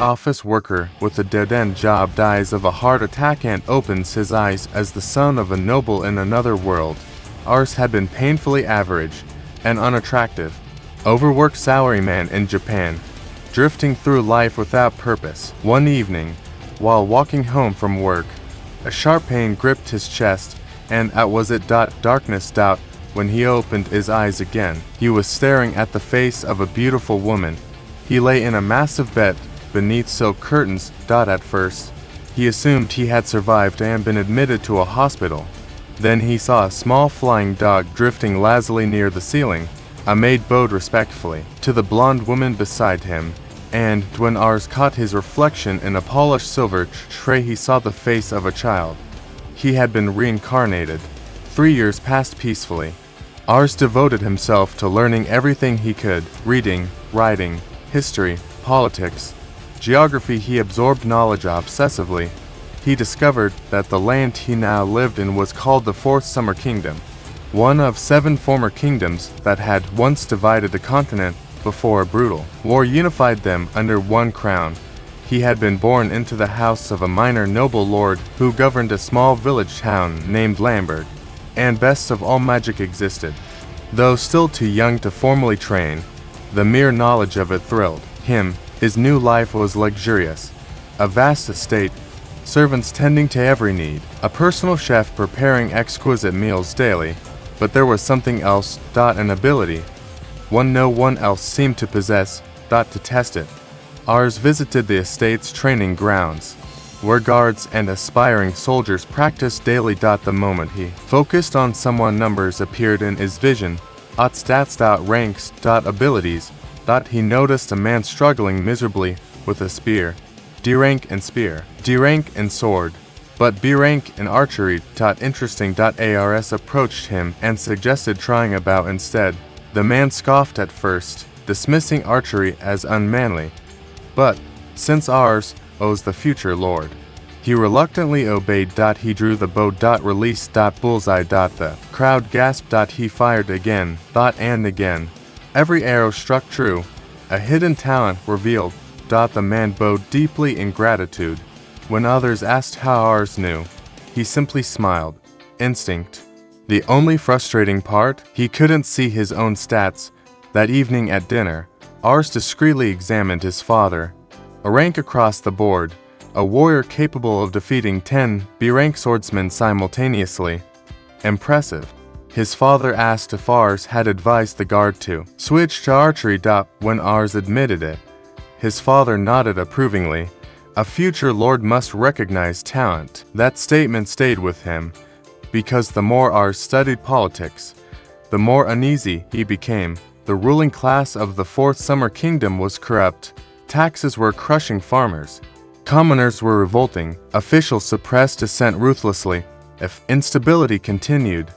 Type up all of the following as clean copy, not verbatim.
office worker with a dead-end job dies of a heart attack and opens his eyes as the son of a noble in another world. Ars had been painfully average and unattractive, overworked salaryman in Japan, drifting through life without purpose. One evening, while walking home from work, a sharp pain gripped his chest, and out was it darkness. When he opened his eyes again, he was staring at the face of a beautiful woman. He lay in a massive bed beneath silk curtains. At first, he assumed he had survived and been admitted to a hospital. Then he saw a small flying dog drifting lazily near the ceiling. A maid bowed respectfully to the blonde woman beside him, and when Ars caught his reflection in a polished silver tray, he saw the face of a child. He had been reincarnated. 3 years passed peacefully. Ars devoted himself to learning everything he could: reading, writing, history, politics, geography. He absorbed knowledge obsessively. He discovered that the land he now lived in was called the Fourth Summer Kingdom, one of 7 former kingdoms that had once divided the continent before a brutal war unified them under one crown. He had been born into the house of a minor noble lord who governed a small village town named Lambert, and best of all, magic existed. Though still too young to formally train, the mere knowledge of it thrilled him. His new life was luxurious. A vast estate, servants tending to every need, a personal chef preparing exquisite meals daily. But there was something else, an ability, one no one else seemed to possess, to test it. Ars visited the estate's training grounds, where guards and aspiring soldiers practiced daily. The moment he focused on someone, numbers appeared in his vision, stats, ranks, abilities. He noticed a man struggling miserably with a spear, D rank in spear, D rank in sword, but B rank in archery. Interesting. Ars approached him and suggested trying a bow instead. The man scoffed at first, dismissing archery as unmanly. But, since Ars owes the future lord, he reluctantly obeyed. He drew the bow. Released. Bullseye. The crowd gasped. He fired again, and again. Every arrow struck true. A hidden talent revealed. The man bowed deeply in gratitude. When others asked how Ars knew, he simply smiled. Instinct. The only frustrating part, he couldn't see his own stats. That evening at dinner, Ars discreetly examined his father. A rank across the board, a warrior capable of defeating 10 B-rank swordsmen simultaneously. Impressive. His father asked if Ars had advised the guard to switch to archery. When Ars admitted it, his father nodded approvingly. A future lord must recognize talent. That statement stayed with him, because the more Ars studied politics, the more uneasy he became. The ruling class of the Fourth Summer Kingdom was corrupt. Taxes were crushing farmers. Commoners were revolting. Officials suppressed dissent ruthlessly. If instability continued,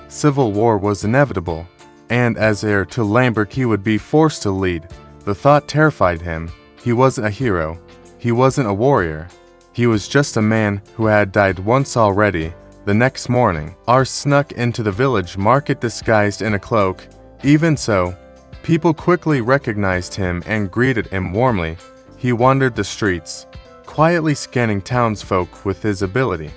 civil war was inevitable, and as heir to Lambert he would be forced to lead. The thought terrified him. He wasn't a hero. He wasn't a warrior. He was just a man who had died once already. The next morning, Ars snuck into the village market disguised in a cloak. Even so, people quickly recognized him and greeted him warmly. He wandered the streets, quietly scanning townsfolk with his ability.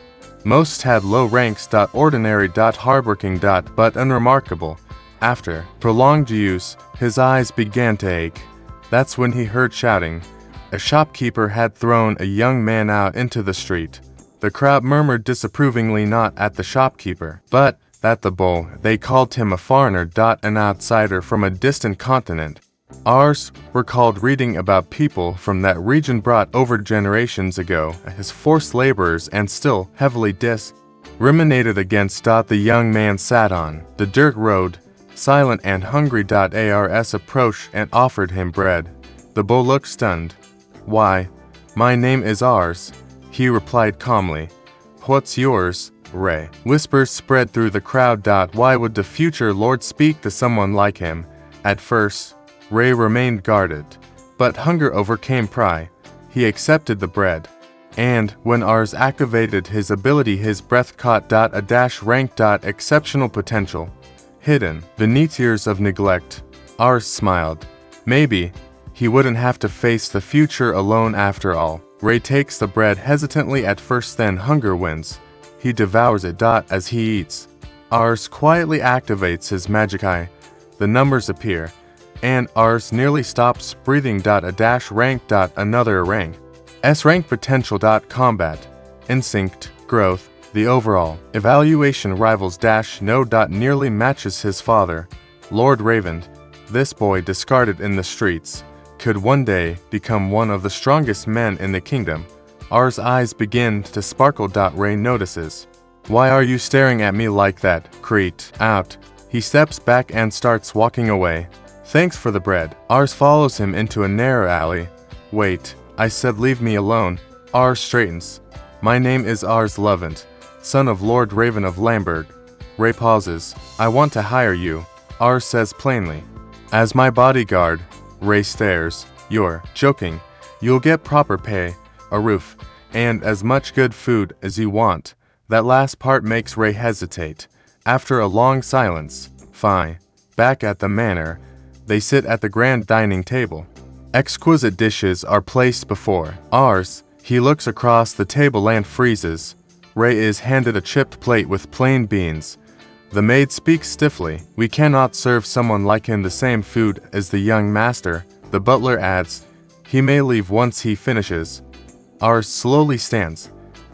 Most had low ranks. Ordinary. Hardworking. But unremarkable. After prolonged use, his eyes began to ache. That's when he heard shouting. A shopkeeper had thrown a young man out into the street. The crowd murmured disapprovingly, not at the shopkeeper, but at the bull. They called him a foreigner. An outsider from a distant continent. Ars recalled reading about people from that region brought over generations ago as forced laborers and still heavily discriminated against. The young man sat on the dirt road, silent and hungry. Ars approached and offered him bread. The bull looked stunned. "Why, my name is Ars," he replied calmly. "What's yours, Ray?" Whispers spread through the crowd. Why would the future lord speak to someone like him? At first, Ray remained guarded, but hunger overcame pride. He accepted the bread. And when Ars activated his ability, his breath caught. A dash rank. Exceptional potential. Hidden beneath years of neglect. Ars smiled. Maybe He wouldn't have to face the future alone after all. Rei takes the bread hesitantly at first, then hunger wins. He devours it. As he eats, Ars quietly activates his magic eye. The numbers appear, and Ars nearly stops breathing. A dash rank. Another rank. S rank potential. Combat, instinct, growth. The overall evaluation rivals no. Nearly matches his father, Lord Raven. This boy discarded in the streets could one day become one of the strongest men in the kingdom. R's eyes begin to sparkle. Rei notices. Why are you staring at me like that? Crete out. He steps back and starts walking away. Thanks for the bread. Ars follows him into a narrow alley. Wait, I said leave me alone. Ars straightens. My name is Ars Levant, son of Lord Raven of Lambert. Rei pauses. I want to hire you, Ars says plainly. As my bodyguard. Rei stares. You're joking. You'll get proper pay, a roof, and as much good food as you want. That last part makes Rei hesitate. After a long silence, fine. Back at the manor, they sit at the grand dining table. Exquisite dishes are placed before Ars. He looks across the table and freezes. Rei is handed a chipped plate with plain beans. The maid speaks stiffly. We cannot serve someone like him the same food as the young master. The butler adds, he may leave once he finishes. Ars slowly stands.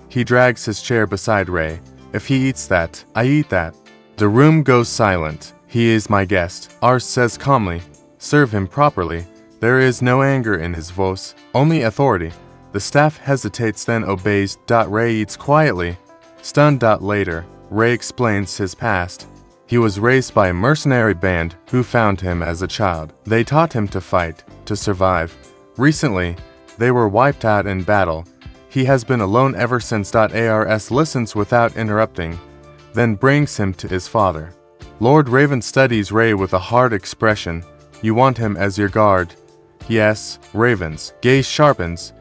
He drags his chair beside Rei. If he eats that, I eat that. The room goes silent. He is my guest, Ars says calmly. Serve him properly. There is no anger in his voice, only authority. The staff hesitates, then obeys. Rei eats quietly. Stunned. Later, Rei explains his past. He was raised by a mercenary band who found him as a child. They taught him to fight, to survive. Recently, they were wiped out in battle. He has been alone ever since. Ars listens without interrupting, then brings him to his father. Lord Raven studies Rei with a hard expression. You want him as your guard? Yes, Raven's gaze sharpens.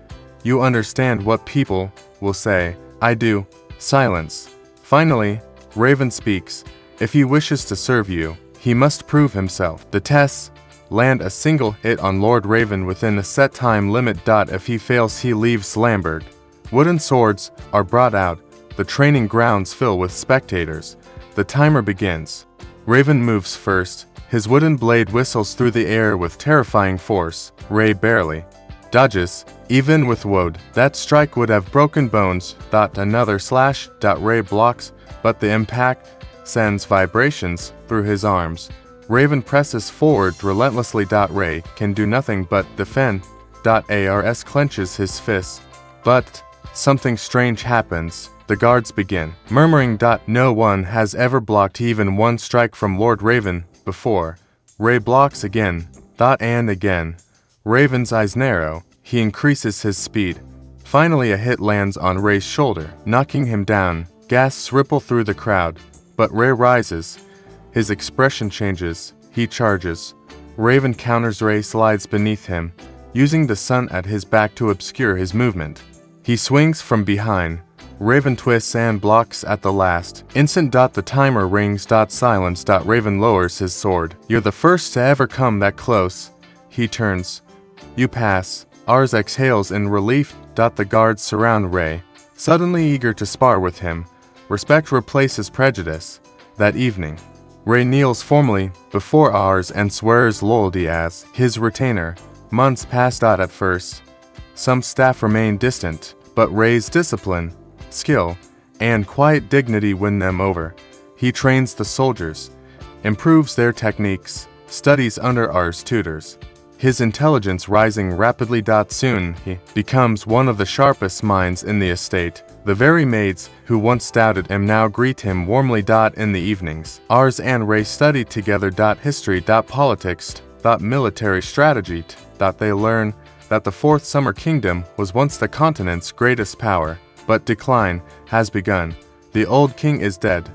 You understand what people will say. I do. Silence. Finally, Raven speaks. If he wishes to serve you, he must prove himself. The tests land a single hit on Lord Raven within a set time limit. If he fails, he leaves Lambert. Wooden swords are brought out. The training grounds fill with spectators. The timer begins. Raven moves first. His wooden blade whistles through the air with terrifying force. Rei barely dodges. Even with wood, that strike would have broken bones. Another slash. Rei blocks, but the impact sends vibrations through his arms. Raven presses forward relentlessly. Rei can do nothing but defend. Ars clenches his fists. But something strange happens. The guards begin murmuring. No one has ever blocked even one strike from Lord Raven before. Rei blocks again. And again. Raven's eyes narrow. He increases his speed. Finally, a hit lands on Rei's shoulder, knocking him down. Gasps ripple through the crowd. But Rei rises. His expression changes. He charges. Raven counters. Rei slides beneath him, using the sun at his back to obscure his movement. He swings from behind. Raven twists and blocks at the last instant. The timer rings. Silence. Raven lowers his sword. You're the first to ever come that close. He turns. You pass. Ars exhales in relief. The guards surround Rei, suddenly eager to spar with him. Respect replaces prejudice. That evening, Rei kneels formally before Ars and swears loyalty as his retainer. Months pass. At first, some staff remain distant, but Rei's discipline, skill, and quiet dignity win them over. He trains the soldiers, improves their techniques, studies under Ars tutors. His intelligence rising rapidly. Soon, he becomes one of the sharpest minds in the estate. The very maids who once doubted him now greet him warmly. In the evenings, Ars and Rei study together. History. Politics. Military strategy. They learn that the Fourth Summer Kingdom was once the continent's greatest power, but decline has begun. The old king is dead.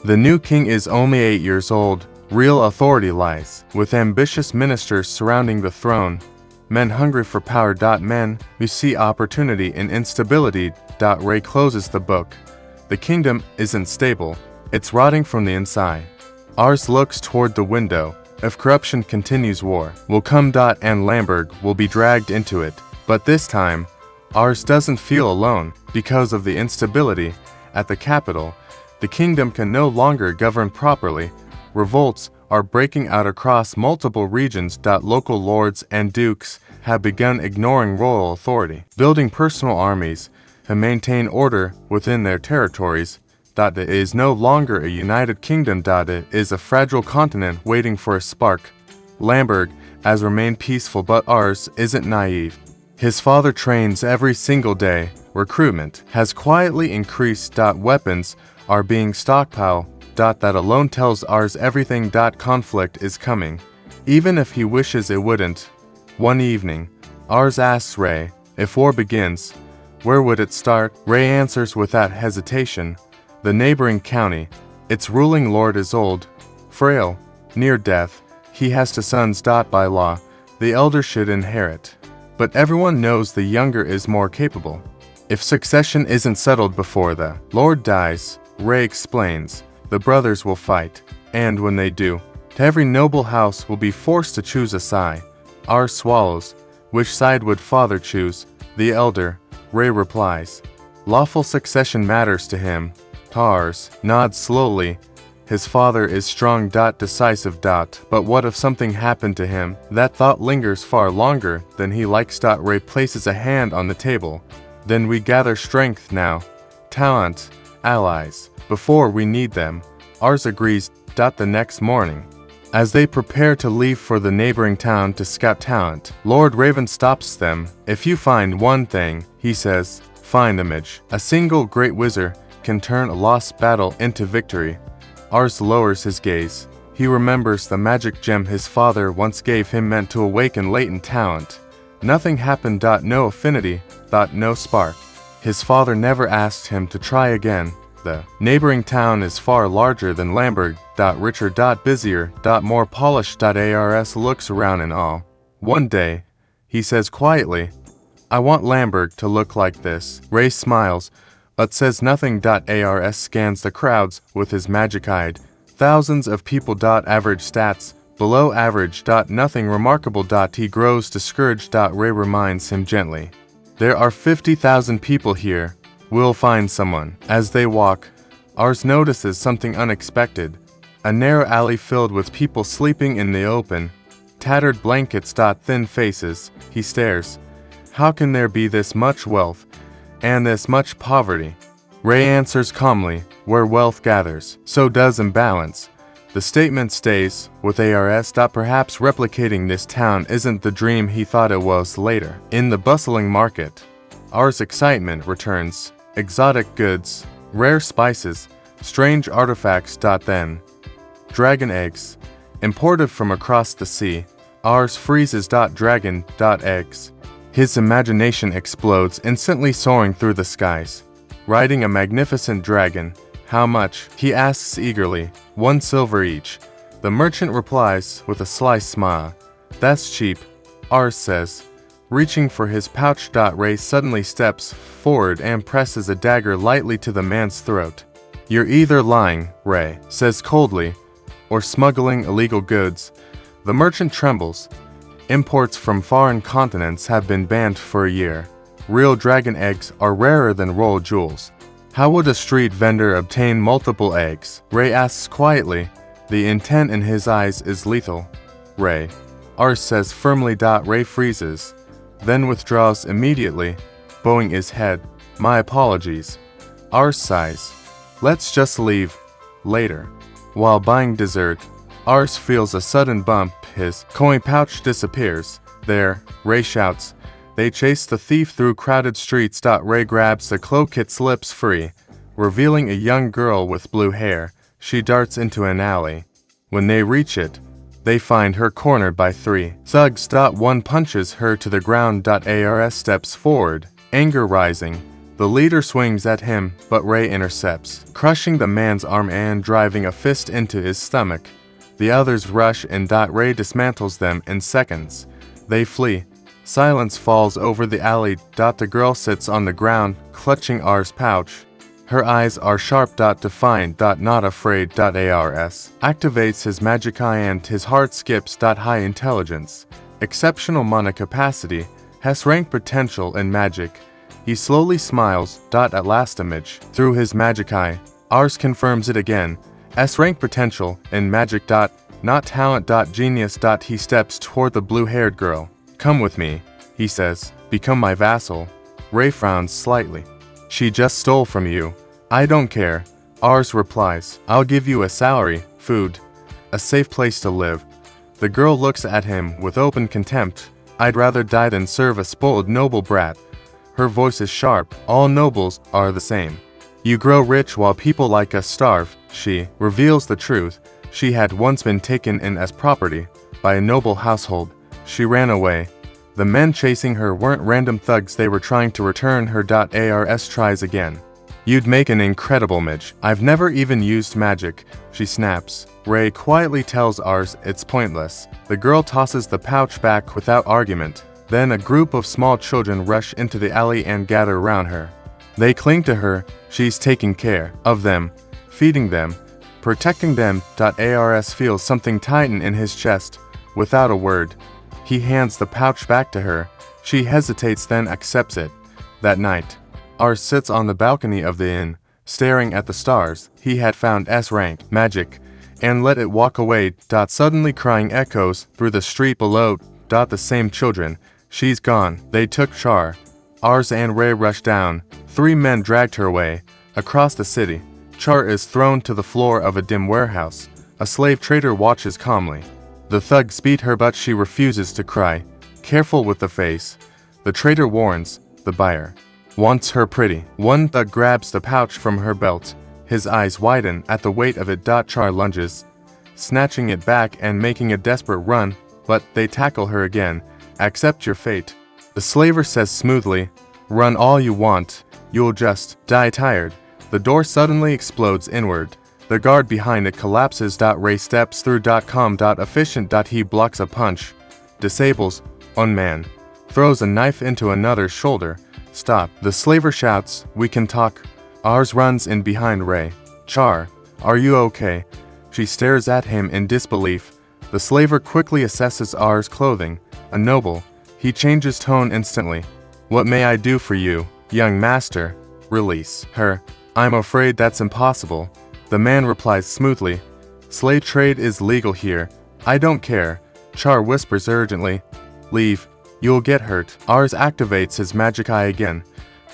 The new king is only 8 years old. Real authority lies with ambitious ministers surrounding the throne. Men hungry for power. Men who see opportunity in instability. Rei closes the book. The kingdom isn't stable. It's rotting from the inside. Ars looks toward the window. If corruption continues, war will come. And Lamberg will be dragged into it. But this time, Ars doesn't feel alone. Because of the instability at the capital, the kingdom can no longer govern properly. Revolts are breaking out across multiple regions. Local lords and dukes have begun ignoring royal authority, building personal armies to maintain order within their territories. It is no longer a united kingdom. It is a fragile continent waiting for a spark. Lamberg has remained peaceful, but Ars isn't naive. His father trains every single day. Recruitment has quietly increased. Weapons are being stockpiled. That alone tells Ars everything. Conflict is coming, even if he wishes it wouldn't. One evening, Ars asks Ray, if war begins, where would it start? Ray answers without hesitation, the neighboring county. Its ruling lord is old, frail, near death. He has two sons. By law, the elder should inherit. But everyone knows the younger is more capable. If succession isn't settled before the lord dies, Ray explains, the brothers will fight. And when they do, every noble house will be forced to choose a side. Ars swallows. Which side would father choose? The elder. Ray replies, lawful succession matters to him. Ars nods slowly. His father is strong. Decisive. But what if something happened to him? That thought lingers far longer than he likes. Ray places a hand on the table. Then we gather strength now. Talent. Allies. Before we need them. Ars agrees. The next morning, as they prepare to leave for the neighboring town to scout talent, Lord Raven stops them. If you find one thing, he says, find image. A single great wizard can turn a lost battle into victory. Ars lowers his gaze. He remembers the magic gem his father once gave him, meant to awaken latent talent. Nothing happened. No affinity. No spark. His father never asked him to try again. The neighboring town is far larger than Lamberg. Richer. Busier. More polished. Ars looks around in awe. One day, he says quietly, I want Lamberg to look like this. Ray smiles, but says nothing. Ars scans the crowds with his magic eye. Thousands of people. Average stats. Below average. Nothing remarkable. He grows discouraged. Ray reminds him gently. There are 50,000 people here. We'll find someone. As they walk, Ars notices something unexpected. A narrow alley filled with people sleeping in the open. Tattered blankets. Thin faces. He stares. How can there be this much wealth and this much poverty? Ray answers calmly, where wealth gathers, so does imbalance. The statement stays with Ars. Perhaps replicating this town isn't the dream he thought it was. Later, in the bustling market, Ars' excitement returns. Exotic goods, rare spices, strange artifacts. Then, dragon eggs, imported from across the sea. Ars freezes. Dragon. Eggs. His imagination explodes, instantly soaring through the skies. Riding a magnificent dragon. How much? He asks eagerly. 1 silver each. The merchant replies with a sly smile. That's cheap, Ars says, reaching for his pouch. Ray suddenly steps forward and presses a dagger lightly to the man's throat. You're either lying, Ray says coldly, or smuggling illegal goods. The merchant trembles. Imports from foreign continents have been banned for a year. Real dragon eggs are rarer than royal jewels. How would a street vendor obtain multiple eggs? Ray asks quietly. The intent in his eyes is lethal. Ray. Ars says firmly. Ray freezes, then withdraws immediately, bowing his head. My apologies. Ars sighs. Let's just leave. Later, while buying dessert, Ars feels a sudden bump. His coin pouch disappears. There, Ray shouts. They chase the thief through crowded streets. Ray grabs the cloak. It slips free, revealing a young girl with blue hair. She darts into an alley. When they reach it, they find her cornered by 3 thugs. One punches her to the ground. Ars steps forward, anger rising. The leader swings at him, but Ray intercepts, crushing the man's arm and driving a fist into his stomach. The others rush and Ray dismantles them in seconds. They flee. Silence falls over the alley. The girl sits on the ground, clutching Ars' pouch. Her eyes are sharp. Defying. Not afraid. Ars activates his Isekai and his heart skips. High intelligence, exceptional mana capacity, has rank potential in magic. He slowly smiles. At last image through his Isekai. Ars confirms it again. S rank potential in magic. Not talent. Genius. He steps toward the blue-haired girl. Come with me, he says. Become my vassal. Rei frowns slightly. She just stole from you. I don't care. Ars replies. I'll give you a salary, food, a safe place to live. The girl looks at him with open contempt. I'd rather die than serve a spoiled noble brat. Her voice is sharp. All nobles are the same. You grow rich while people like us starve. She reveals the truth. She had once been taken in as property by a noble household. She ran away. The men chasing her weren't random thugs, they were trying to return her. Ars tries again. You'd make an incredible mage. I've never even used magic, she snaps. Rei quietly tells Ars it's pointless. The girl tosses the pouch back without argument. Then a group of small children rush into the alley and gather around her. They cling to her. She's taking care of them, feeding them, protecting them. Ars feels something tighten in his chest. Without a word, he hands the pouch back to her. She hesitates, then accepts it. That night, Ars sits on the balcony of the inn, staring at the stars. He had found S-rank magic and let it walk away. Suddenly crying echoes through the street below. The same children. She's gone. They took Char. Ars and Rei rush down. 3 men dragged her away. Across the city, Char is thrown to the floor of a dim warehouse. A slave trader watches calmly. The thugs beat her, but she refuses to cry. Careful with the face. The trader warns. The buyer wants her pretty. One thug grabs the pouch from her belt. His eyes widen at the weight of it. Char lunges, snatching it back and making a desperate run, but they tackle her again. Accept your fate. The slaver says smoothly. Run all you want. You'll just die tired. The door suddenly explodes inward. The guard behind it collapses. Rei steps through. Calm. Efficient. He blocks a punch. Disables. One man throws a knife into another's shoulder. Stop. The slaver shouts. We can talk. Ars runs in behind Rei. Char, are you okay? She stares at him in disbelief. The slaver quickly assesses Ars' clothing. A noble. He changes tone instantly. What may I do for you, young master? Release her. I'm afraid that's impossible. The man replies smoothly. Slave trade is legal here. I don't care. Char whispers urgently. Leave. You'll get hurt. Ars activates his magic eye again.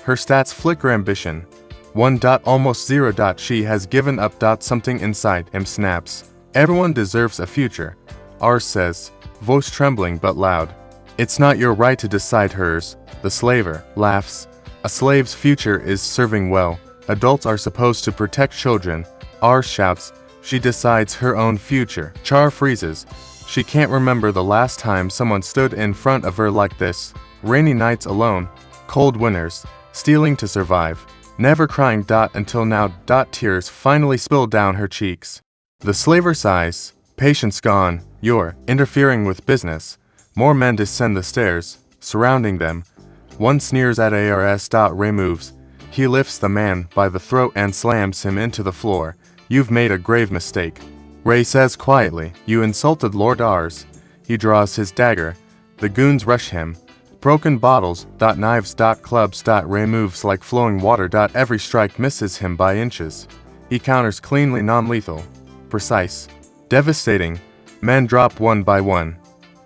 Her stats flicker. Ambition 1. Almost 0. She has given up. Something inside him snaps. Everyone deserves a future, Ars says, voice trembling but loud. It's not your right to decide hers. The slaver laughs. A slave's future is serving well. Adults are supposed to protect children. Ars shouts. She decides her own future. Char freezes. She can't remember the last time someone stood in front of her like this. Rainy nights alone. Cold winters. Stealing to survive. Never crying. Until now. Tears finally spill down her cheeks. The slaver sighs. Patience gone. You're interfering with business. More men descend the stairs, surrounding them. One sneers at Ars. Rei moves. He lifts the man by the throat and slams him into the floor. You've made a grave mistake. Rei says quietly. You insulted Lord Ars. He draws his dagger. The goons rush him. Broken bottles. Knives. Clubs. Rei moves like flowing water. Every strike misses him by inches. He counters cleanly, non-lethal, precise, devastating. Men drop one by one.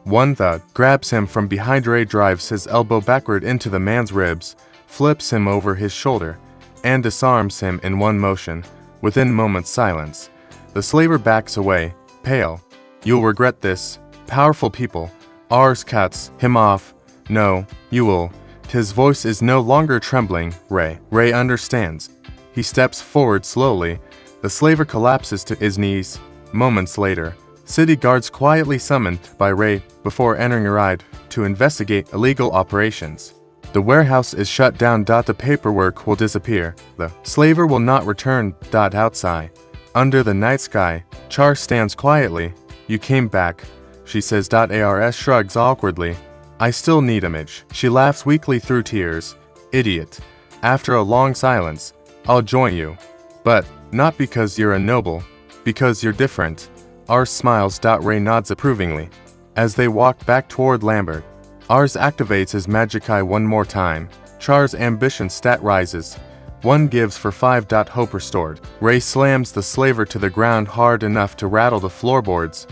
One thug grabs him from behind. Rei drives his elbow backward into the man's ribs, flips him over his shoulder, and disarms him in one motion. Within moments silence. The slaver backs away, pale. You'll regret this. Powerful people. Ars cuts him off. No, you will. His voice is no longer trembling. Rei understands. He steps forward slowly. The slaver collapses to his knees. Moments later, city guards quietly summoned by Rei before entering a ride to investigate illegal operations. The warehouse is shut down. The paperwork will disappear. The slaver will not return. Outside, under the night sky, Char stands quietly. You came back, she says. Ars shrugs awkwardly. I still need image. She laughs weakly through tears. Idiot. After a long silence, I'll join you. But, not because you're a noble, because you're different. Ars smiles. Ray nods approvingly. As they walk back toward Lambert, Ars activates his Magikai one more time. Char's ambition stat rises. 1 gives for 5. Hope restored. Ray slams the slaver to the ground hard enough to rattle the floorboards.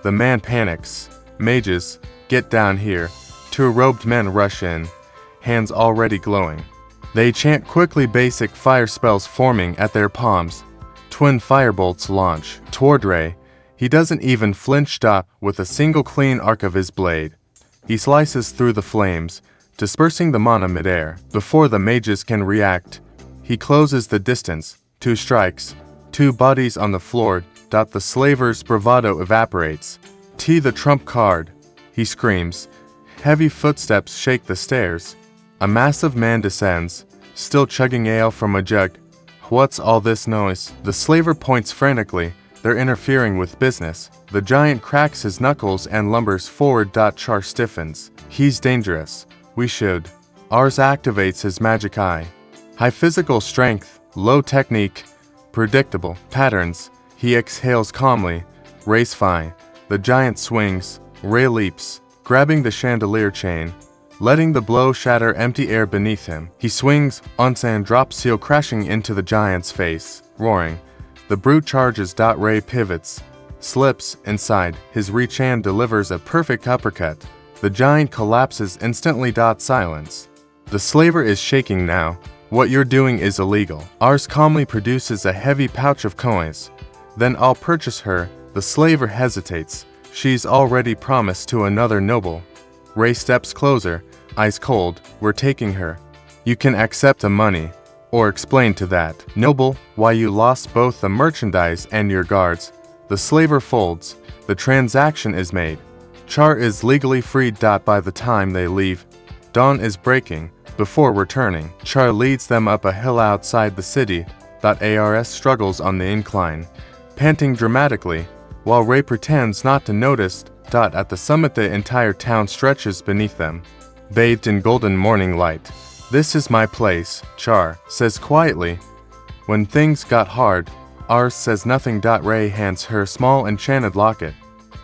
The man panics. Mages, get down here. 2 robed men rush in, hands already glowing. They chant quickly, basic fire spells forming at their palms. Twin firebolts launch toward Ray. He doesn't even flinch. With a single clean arc of his blade, he slices through the flames, dispersing the mana midair. Before the mages can react, he closes the distance. 2 strikes, 2 bodies on the floor. The slaver's bravado evaporates. The trump card, he screams. Heavy footsteps shake the stairs. A massive man descends, still chugging ale from a jug. What's all this noise? The slaver points frantically. They're interfering with business. The giant cracks his knuckles and lumbers forward. Char stiffens. He's dangerous. We should. Ars activates his magic eye. High physical strength, low technique, predictable patterns. He exhales calmly. Ray's fine. The giant swings. Ray leaps, grabbing the chandelier chain, letting the blow shatter empty air beneath him. He swings, Onsan drops seal crashing into the giant's face, roaring. The brute charges. Ray pivots, slips inside. His reach hand delivers a perfect uppercut. The giant collapses instantly. Silence. The slaver is shaking now. What you're doing is illegal. Ars calmly produces a heavy pouch of coins. Then I'll purchase her. The slaver hesitates. She's already promised to another noble. Ray steps closer, eyes cold. We're taking her. You can accept the money, or explain to that noble why you lost both the merchandise and your guards. The slaver folds. The transaction is made. Char is legally freed. By the time they leave, dawn is breaking. Before returning, Char leads them up a hill outside the city. Ars struggles on the incline, panting dramatically, while Ray pretends not to notice. At the summit, the entire town stretches beneath them, bathed in golden morning light. This is my place, Char says quietly. When things got hard, Ars says nothing. Ray hands her small enchanted locket.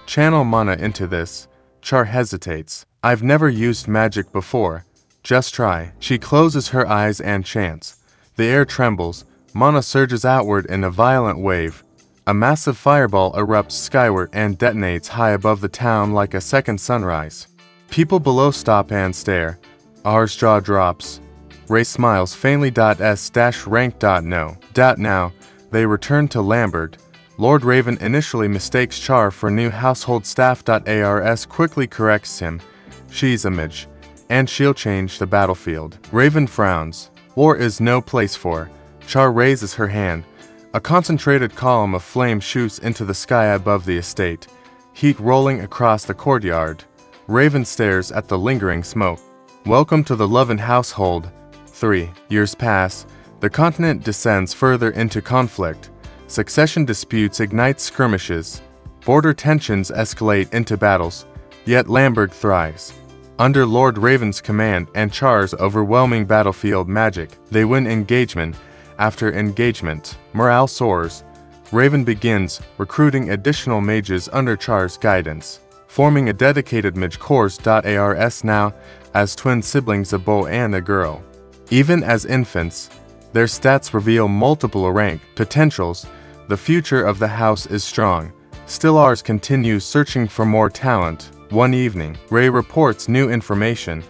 Channel mana into this. Char hesitates. I've never used magic before. Just try. She closes her eyes and chants. The air trembles. Mana surges outward in a violent wave. A massive fireball erupts skyward and detonates high above the town like a second sunrise. People below stop and stare. Ars' jaw drops. Ray smiles faintly. S-rank. No. Now, they return to Lambert. Lord Raven initially mistakes Char for new household staff. Ars quickly corrects him. She's a mage, and she'll change the battlefield. Raven frowns. War is no place for. Char raises her hand. A concentrated column of flame shoots into the sky above the estate, heat rolling across the courtyard. Raven stares at the lingering smoke. Welcome to the Loven household. 3 years pass. The continent descends further into conflict. Succession disputes ignite skirmishes. Border tensions escalate into battles. Yet Lambert thrives. Under Lord Raven's command and Char's overwhelming battlefield magic, they win engagement after engagement. Morale soars. Raven begins recruiting additional mages under Char's guidance, forming a dedicated mage corps. Ars now as twin siblings, a boy and a girl. Even as infants, their stats reveal multiple rank potentials. The future of the house is strong. Still, Ars continues searching for more talent. One evening, Ray reports new information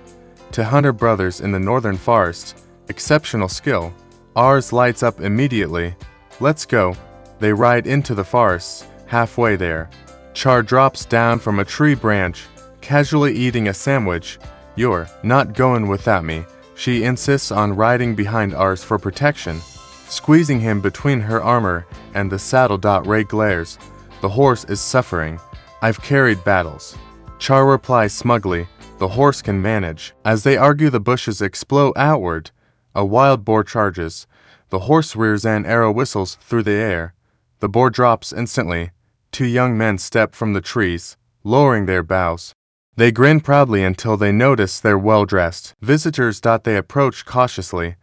to Hunter brothers in the northern forest. Exceptional skill. Ars lights up immediately. Let's go. They ride into the forest. Halfway there, Char drops down from a tree branch, casually eating a sandwich. You're not going without me. She insists on riding behind Ars for protection, squeezing him between her armor and the saddle. Ray glares. The horse is suffering. I've carried battles. Char replies smugly. The horse can manage. As they argue, the bushes explode outward. A wild boar charges. The horse rears, an arrow whistles through the air. The boar drops instantly. 2 young men step from the trees, lowering their bows. They grin proudly until they notice they're well-dressed visitors. They approach cautiously.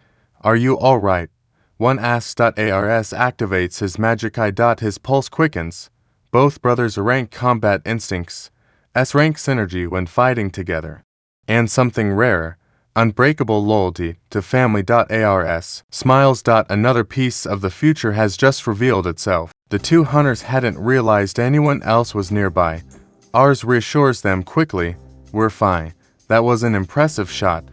Are you all right? One asks.ars activates his magic eye. His pulse quickens. Both brothers rank combat instincts. S-rank synergy when fighting together. And something rare, unbreakable loyalty to family.ars. Smiles. Another piece of the future has just revealed itself. The two hunters hadn't realized anyone else was nearby. Ars reassures them quickly. We're fine. That was an impressive shot.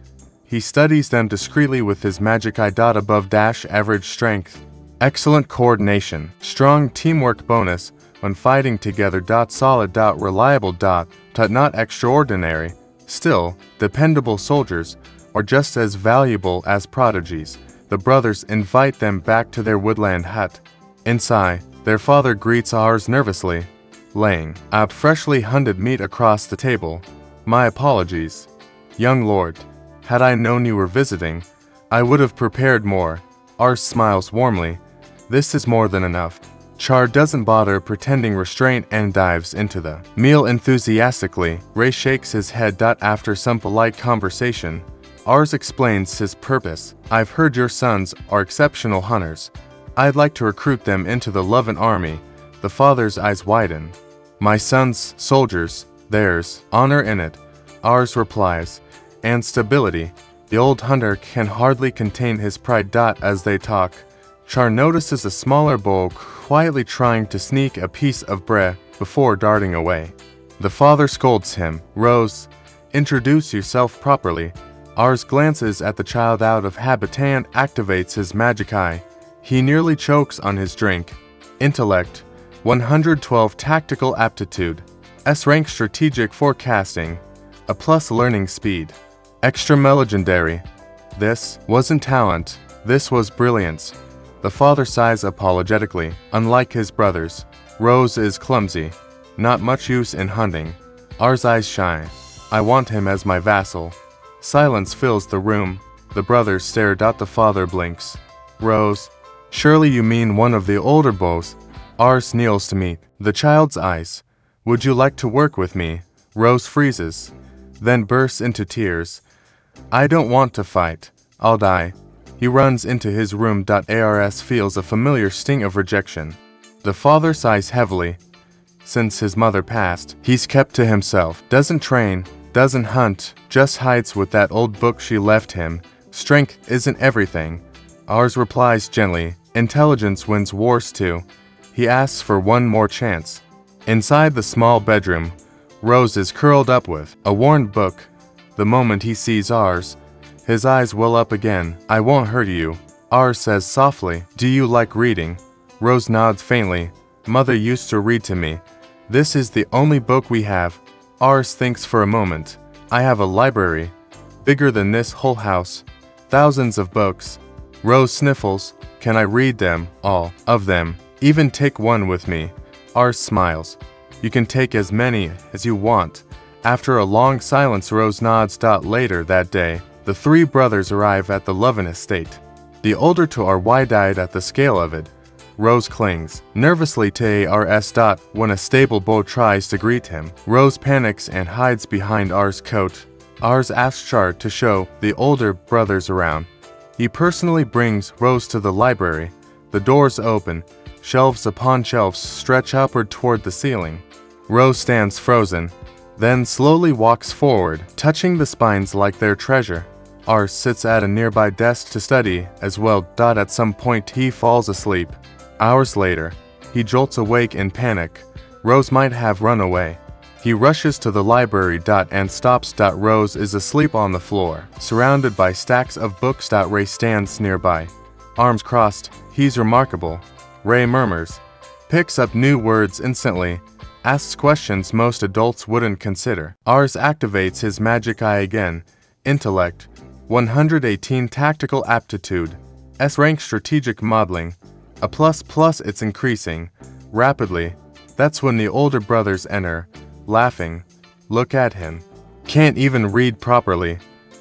He studies them discreetly with his magic eye. Above average strength. Excellent coordination. Strong teamwork bonus when fighting together. Solid. Reliable. Not extraordinary. Still, dependable soldiers are just as valuable as prodigies. The brothers invite them back to their woodland hut. Inside, their father greets Ars nervously, laying out freshly hunted meat across the table. My apologies, young lord. Had I known you were visiting, I would have prepared more. Ars smiles warmly. This is more than enough. Char doesn't bother pretending restraint and dives into the meal enthusiastically. Ray shakes his head. After some polite conversation, Ars explains his purpose. I've heard your sons are exceptional hunters. I'd like to recruit them into the Loven army. The father's eyes widen. My sons, soldiers, there's honor in it, Ars replies, and stability. The old hunter can hardly contain his pride. As they talk, Char notices a smaller bull quietly trying to sneak a piece of bread before darting away. The father scolds him. Rose, introduce yourself properly. Ars glances at the child out of habit and activates his magic eye. He nearly chokes on his drink. Intellect, 112 tactical aptitude, S-rank strategic forecasting, a plus learning speed. Extra legendary. This wasn't talent, this was brilliance. The father sighs apologetically. Unlike his brothers, Rose is clumsy. Not much use in hunting. Ars' eyes shine. I want him as my vassal. Silence fills the room. The brothers stare. The father blinks. Rose, surely you mean one of the older bows. Ars kneels to meet the child's eyes. Would you like to work with me? Rose freezes, then bursts into tears. I don't want to fight. I'll die. He runs into his room. Ars feels a familiar sting of rejection. The father sighs heavily. Since his mother passed, he's kept to himself. Doesn't train, doesn't hunt, just hides with that old book she left him. Strength isn't everything. Ars replies gently. Intelligence wins wars too. He asks for one more chance. Inside the small bedroom, Rose is curled up with a worn book. The moment he sees Ars, his eyes well up again. I won't hurt you, Ars says softly. Do you like reading? Rose nods faintly. Mother used to read to me. This is the only book we have. Ars thinks for a moment. I have a library, bigger than this whole house. Thousands of books. Rose sniffles. Can I read them? All of them. Even take one with me. Ars smiles. You can take as many as you want. After a long silence, Rose nods. Later that day, the three brothers arrive at the Loven estate. The older two are wide-eyed at the scale of it. Rose clings nervously to Ars. When a stable bull tries to greet him, Rose panics and hides behind Ars' coat. Ars asks Char to show the older brothers around. He personally brings Rose to the library. The doors open. Shelves upon shelves stretch upward toward the ceiling. Rose stands frozen, then slowly walks forward, touching the spines like their treasure. Ars sits at a nearby desk to study as well. At some point he falls asleep. Hours later, he jolts awake in panic. Rose might have run away. He rushes to the library. And stops. Rose is asleep on the floor, surrounded by stacks of books. Ray stands nearby, arms crossed. He's remarkable, Ray murmurs, picks up new words instantly, asks questions most adults wouldn't consider. Ars activates his magic eye again. Intellect, 118 tactical aptitude, S-rank strategic modeling, a plus. It's increasing rapidly. That's when the older brothers enter, laughing. Look at him. Can't even read properly.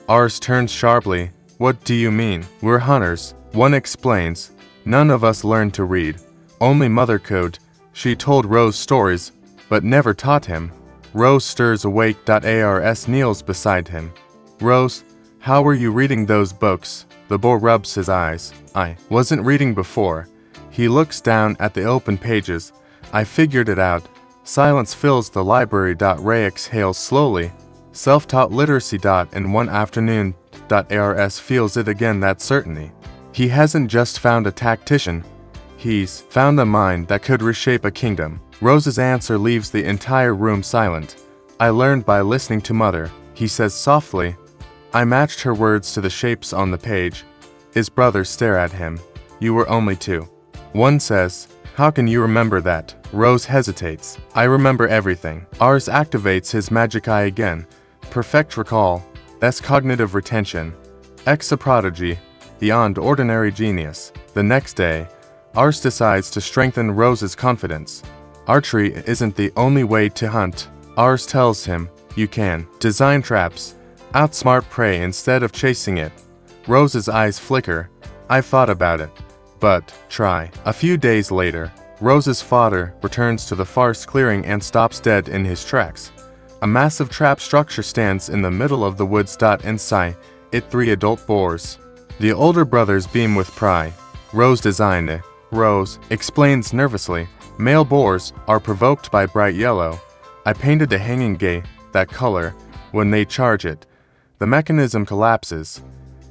Ars turns sharply. What do you mean? We're hunters. One explains. None of us learned to read. Only Mother could. She told Rose stories, but never taught him. Rose stirs awake. Ars kneels beside him. Rose, how were you reading those books? The The boy rubs his eyes. I wasn't reading before. He looks down at the open pages. I figured it out. Silence fills the library. Ray exhales slowly. Self-taught literacy. In one afternoon. Ars feels it again, that certainty. He hasn't just found a tactician. He's found a mind that could reshape a kingdom. Rose's answer leaves the entire room silent. I learned by listening to Mother, he says softly. I matched her words to the shapes on the page. His brothers stare at him. You were only 2. One says, how can you remember that? Rose hesitates. I remember everything. Ars activates his magic eye again. Perfect recall. That's cognitive retention. A prodigy. Beyond ordinary genius. The next day, Ars decides to strengthen Rose's confidence. Archery isn't the only way to hunt. Ars tells him, you can design traps, outsmart prey instead of chasing it. Rose's eyes flicker. I've thought about it. But, try. A few days later, Rose's father returns to the forest clearing and stops dead in his tracks. A massive trap structure stands in the middle of the woods. Inside it 3 adult boars. The older brothers beam with pride. Rose designed it. Rose explains nervously. Male boars are provoked by bright yellow. I painted the hanging gate, that color, when they charge it. The mechanism collapses.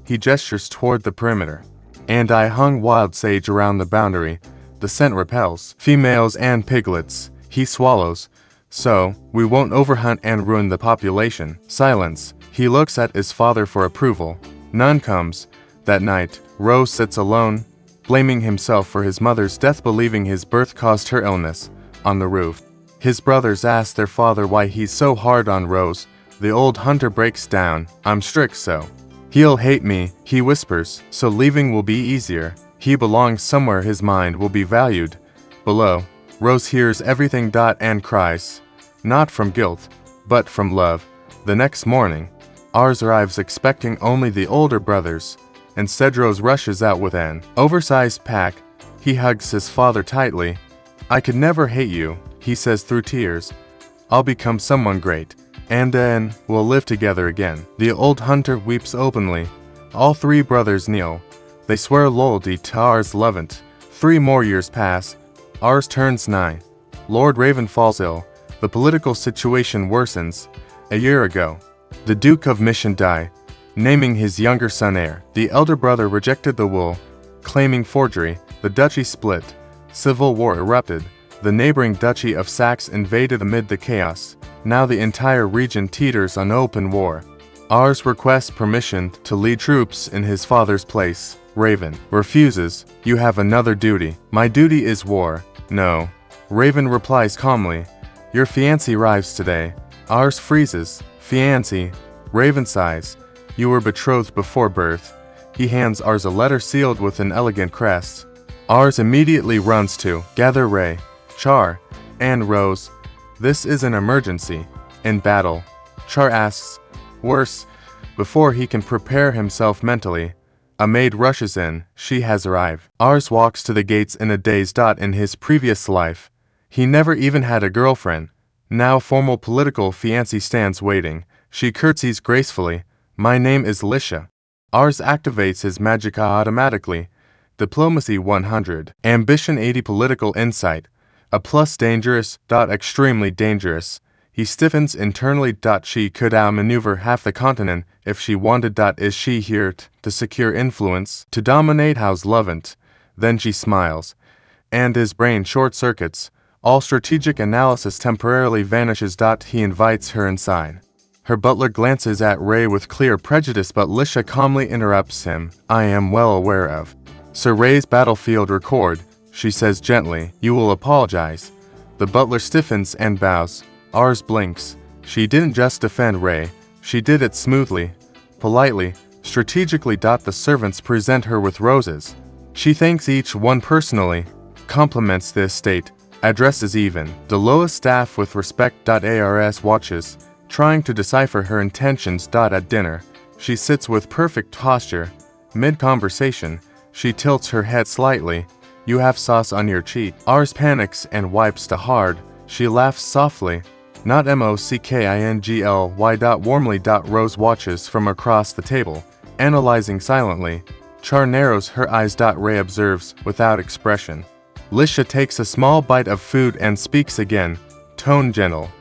He gestures toward the perimeter. And I hung wild sage around the boundary. The scent repels females and piglets. He swallows. So, we won't overhunt and ruin the population. Silence. He looks at his father for approval. None comes. That night, Rose sits alone, blaming himself for his mother's death, believing his birth caused her illness. On the roof, his brothers ask their father why he's so hard on Rose. The old hunter breaks down. I'm strict, so he'll hate me, he whispers, so leaving will be easier. He belongs somewhere, his mind will be valued. Below, Rose hears everything. And cries. Not from guilt, but from love. The next morning, Ars arrives expecting only the older brothers. Instead, Rose rushes out with an oversized pack. He hugs his father tightly. I could never hate you, he says through tears. I'll become someone great, and then we'll live together again. The old hunter weeps openly. All 3 brothers kneel. They swear loyalty to Ars Levant. 3 more years pass. Ars turns 9. Lord Raven falls ill. The political situation worsens. A year ago, the Duke of Mission died, naming his younger son heir. The elder brother rejected the will, claiming forgery. The duchy split. Civil war erupted. The neighboring duchy of Saxe invaded amid the chaos. Now the entire region teeters on open war. Ars requests permission to lead troops in his father's place. Raven refuses. You have another duty. My duty is war. No. Raven replies calmly. Your fiancé arrives today. Ars freezes. Fiancé. Raven sighs. You were betrothed before birth. He hands Ars a letter sealed with an elegant crest. Ars immediately runs to gather Ray, Char, and Rose. This is an emergency. In battle. Char asks, worse, before he can prepare himself mentally. A maid rushes in. She has arrived. Ars walks to the gates in a daze. In his previous life, he never even had a girlfriend. Now formal political fiancé stands waiting. She curtsies gracefully. My name is Lisha. Ars activates his magic automatically. Diplomacy 100. Ambition 80. Political insight. A plus dangerous. Extremely dangerous. He stiffens internally. She could outmaneuver half the continent if she wanted. Is she here to secure influence, to dominate House Levant? Then she smiles. And his brain short-circuits. All strategic analysis temporarily vanishes. He invites her inside. Her butler glances at Ray with clear prejudice, but Lisha calmly interrupts him. I am well aware of Sir Ray's battlefield record, she says gently. You will apologize. The butler stiffens and bows. Ars blinks. She didn't just defend Ray. She did it smoothly, politely, strategically. The servants present her with roses. She thanks each one personally, compliments the estate, addresses even the lowest staff with respect. Ars watches, trying to decipher her intentions. At dinner, she sits with perfect posture. Mid-conversation, she tilts her head slightly. You have sauce on your cheek. Ars panics and wipes the hard. She laughs softly. Not mockingly. Warmly. Rose watches from across the table, analyzing silently. Char narrows her eyes. Ray observes, without expression. Lisha takes a small bite of food and speaks again, tone gentle.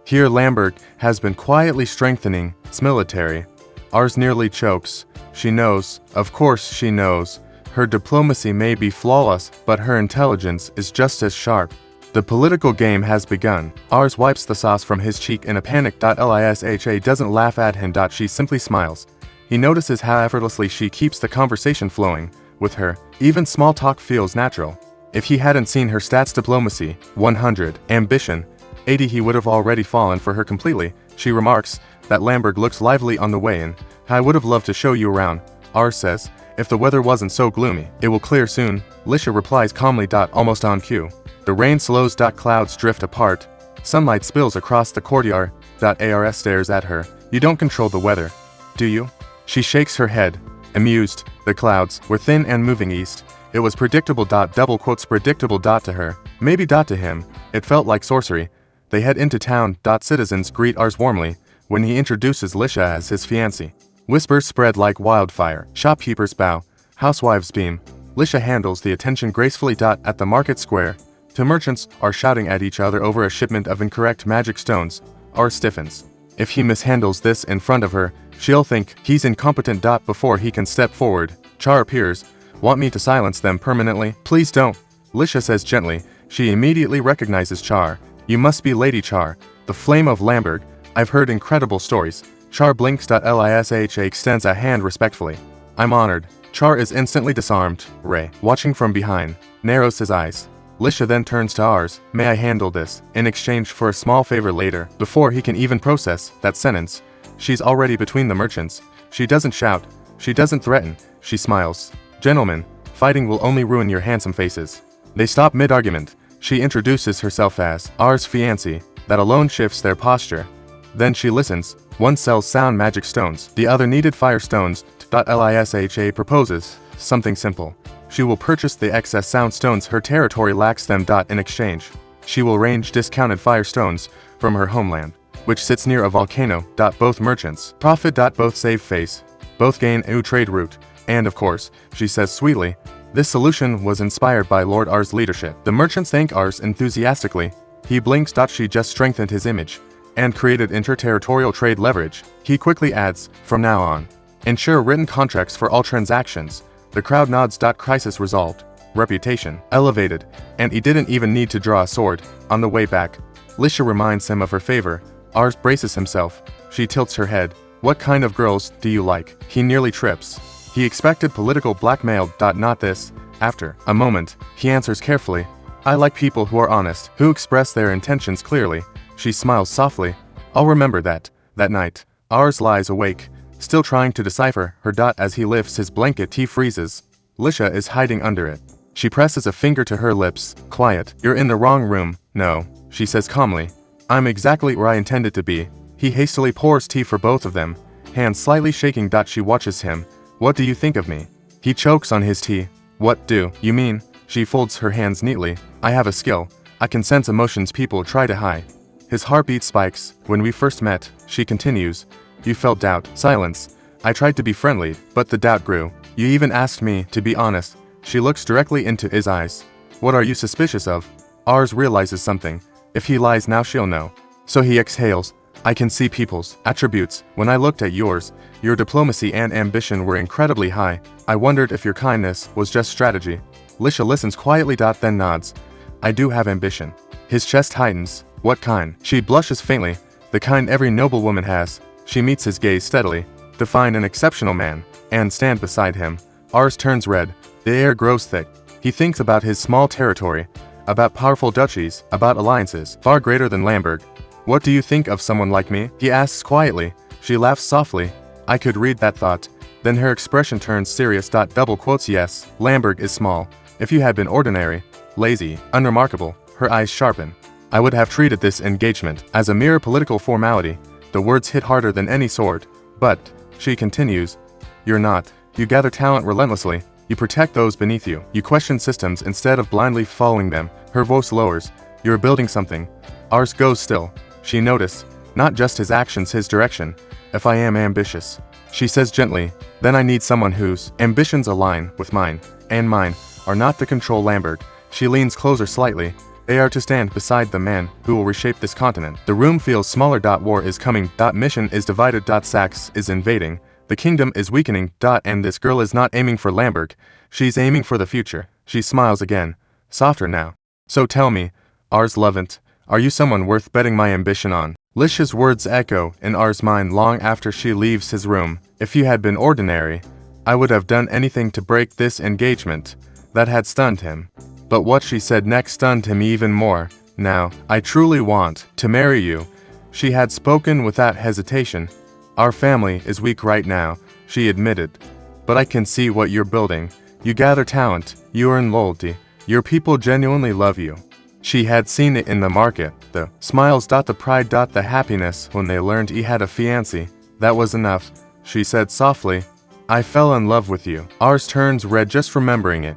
Here Lamberg has been quietly strengthening its military. Ars nearly chokes. She knows, of course she knows. Her diplomacy may be flawless, but her intelligence is just as sharp. The political game has begun. Ars wipes the sauce from his cheek in a panic. Lisha doesn't laugh at him. She simply smiles. He notices how effortlessly she keeps the conversation flowing. With her, even small talk feels natural. If he hadn't seen her stats diplomacy, 100, ambition, 80, he would have already fallen for her completely. She remarks that Lamberg looks lively on the way in. I would have loved to show you around, Ars says. If the weather wasn't so gloomy, it will clear soon, Lisha replies calmly. Almost on cue. The rain slows. Clouds drift apart. Sunlight spills across the courtyard. Ars stares at her. You don't control the weather, do you? She shakes her head, amused. The clouds were thin and moving east. It was predictable. Double quotes predictable. To her, maybe. To him, it felt like sorcery. They head into town. Citizens greet Ars warmly when he introduces Lisha as his fiancée. Whispers spread like wildfire. Shopkeepers bow. Housewives beam. Lisha handles the attention gracefully. At the market square, two merchants are shouting at each other over a shipment of incorrect magic stones. Ars stiffens. If he mishandles this in front of her, she'll think he's incompetent. Before he can step forward, Char appears. Want me to silence them permanently? Please don't, Lisha says gently. She immediately recognizes Char. You must be Lady Char, the flame of Lamberg. I've heard incredible stories. Char blinks. Lisha extends a hand respectfully. I'm honored. Char is instantly disarmed. Ray, watching from behind, narrows his eyes. Lisha then turns to Ars. May I handle this, in exchange for a small favor later? Before he can even process that sentence, she's already between the merchants. She doesn't shout. She doesn't threaten. She smiles. Gentlemen, fighting will only ruin your handsome faces. They stop mid-argument. She introduces herself as Ars' fiancée. That alone shifts their posture. Then she listens. One sells sound magic stones, the other needed fire stones. Lisha proposes something simple. She will purchase the excess sound stones. Her territory lacks them. In exchange, she will range discounted fire stones from her homeland, which sits near a volcano. Both merchants profit. Both save face. Both gain a trade route. And of course, she says sweetly, this solution was inspired by Lord Ars' leadership. The merchants thank Ars enthusiastically. He blinks. She just strengthened his image and created interterritorial trade leverage. He quickly adds, from now on, ensure written contracts for all transactions. The crowd nods. Crisis resolved. Reputation elevated. And he didn't even need to draw a sword. On the way back, Lisha reminds him of her favor. Ars braces himself. She tilts her head. What kind of girls do you like? He nearly trips. He expected political blackmail. Not this. After a moment, he answers carefully. I like people who are honest, who express their intentions clearly. She smiles softly. I'll remember that. That night, Ars lies awake, still trying to decipher her. As he lifts his blanket, he freezes. Lisha is hiding under it. She presses a finger to her lips. Quiet. You're in the wrong room. No, she says calmly. I'm exactly where I intended to be. He hastily pours tea for both of them, hands slightly shaking. She watches him. What do you think of me? He chokes on his tea. What do you mean? She folds her hands neatly. I have a skill. I can sense emotions people try to hide. His heartbeat spikes. When we first met, she continues, you felt doubt, silence. I tried to be friendly, but the doubt grew. You even asked me to be honest. She looks directly into his eyes. What are you suspicious of? Ars realizes something. If he lies now, she'll know. So he exhales. I can see people's attributes. When I looked at yours, your diplomacy and ambition were incredibly high. I wondered if your kindness was just strategy. Lisha listens quietly. Then nods. I do have ambition. His chest tightens. What kind? She blushes faintly. The kind every noble woman has. She meets his gaze steadily. Define an exceptional man, and stand beside him. Ars turns red. The air grows thick. He thinks about his small territory, about powerful duchies, about alliances far greater than Lamberg. What do you think of someone like me? He asks quietly. She laughs softly. I could read that thought. Then her expression turns serious. Double quotes. Yes, Lamberg is small. If you had been ordinary, lazy, unremarkable, her eyes sharpen. I would have treated this engagement as a mere political formality. The words hit harder than any sword. But, she continues, you're not. You gather talent relentlessly. You protect those beneath you. You question systems instead of blindly following them. Her voice lowers. You're building something. Ars goes still. She noticed, not just his actions, his direction. if I am ambitious. She says gently, then I need someone whose ambitions align with mine, and mine are not to control Lambert. She leans closer slightly. They are to stand beside the man who will reshape this continent. The room feels smaller. War is coming. Mission is divided. Sax is invading. The kingdom is weakening. And this girl is not aiming for Lambert. She's aiming for the future. She smiles again, softer now. So tell me, Ars Lovent, are you someone worth betting my ambition on? Lisha's words echo in Ars' mind long after she leaves his room. If you had been ordinary, I would have done anything to break this engagement. That had stunned him. But what she said next stunned him even more. Now, I truly want to marry you. She had spoken without hesitation. Our family is weak right now, she admitted. But I can see what you're building. You gather talent, you earn loyalty, your people genuinely love you. She had seen it in the market, the smiles. The pride. The happiness when they learned he had a fiancé. That was enough, she said softly. I fell in love with you. Ars turns red just remembering it.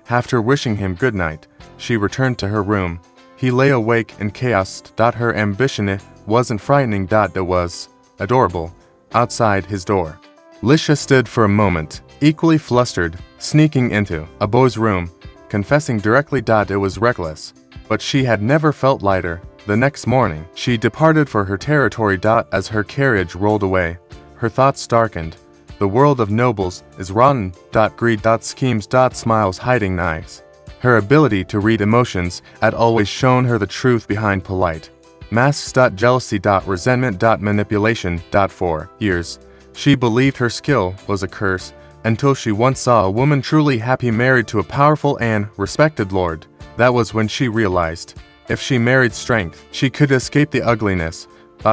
After wishing him good night, she returned to her room. He lay awake in chaos. Her ambition wasn't frightening. It was adorable. Outside his door, Lisha stood for a moment, equally flustered, sneaking into a boy's room, confessing directly. It was reckless, but she had never felt lighter. The next morning, she departed for her territory. As her carriage rolled away, her thoughts darkened. The world of nobles is rotten. Greed. Schemes. Smiles hiding knives. Her ability to read emotions had always shown her the truth behind polite masks. Jealousy. Resentment. Manipulation. For years, she believed her skill was a curse, until she once saw a woman truly happy married to a powerful and respected lord. That was when she realized, if she married strength, she could escape the ugliness.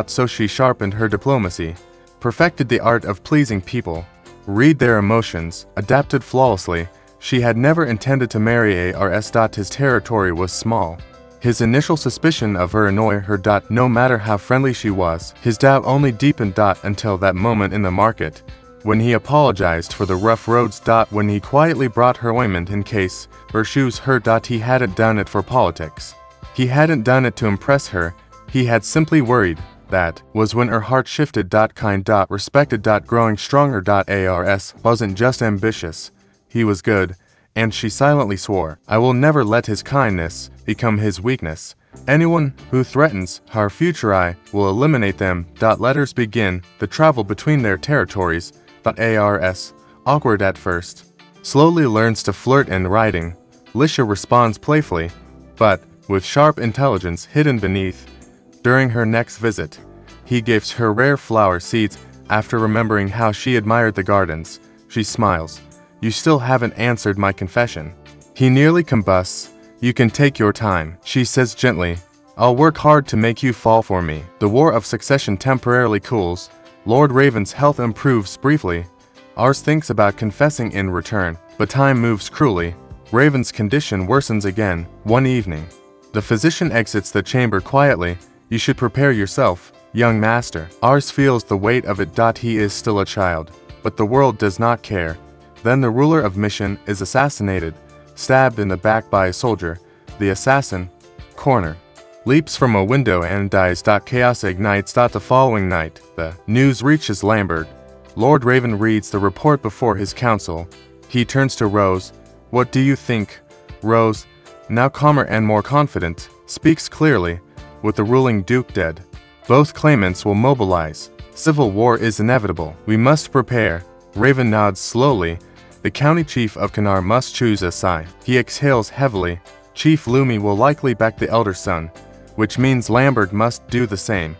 So she sharpened her diplomacy, perfected the art of pleasing people, read their emotions, adapted flawlessly. She had never intended to marry Ars. His territory was small. His initial suspicion of her annoyed her. No matter how friendly she was, his doubt only deepened. Until that moment in the market, when he apologized for the rough roads. When he quietly brought her ointment in case her shoes hurt. He hadn't done it for politics. He hadn't done it to impress her. He had simply worried. That was when her heart shifted. Kind. Respected. Growing stronger. Ars wasn't just ambitious. He was good. And she silently swore, I will never let his kindness become his weakness. Anyone who threatens our future, I will eliminate them. Letters begin the travel between their territories. Ars, awkward at first, slowly learns to flirt in writing. Lisha responds playfully, but with sharp intelligence hidden beneath. During her next visit, he gives her rare flower seeds. After remembering how she admired the gardens, she smiles. You still haven't answered my confession. He nearly combusts. You can take your time, she says gently. I'll work hard to make you fall for me. The war of succession temporarily cools. Lord Raven's health improves briefly. Ars thinks about confessing in return, but time moves cruelly. Raven's condition worsens again. One evening, the physician exits the chamber quietly. You should prepare yourself, young master. Ars feels the weight of it. He is still a child, but the world does not care. Then the ruler of Mission is assassinated, stabbed in the back by a soldier. The assassin, corner, leaps from a window and dies. Chaos ignites. The following night, the news reaches Lambert. Lord Raven reads the report before his council. He turns to Rose. What do you think? Rose, now calmer and more confident, speaks clearly. With the ruling duke dead, both claimants will mobilize. Civil war is inevitable. We must prepare. Raven nods slowly. The county chief of Kanar must choose a side. He exhales heavily. Chief Lumi will likely back the elder son, which means Lambert must do the same.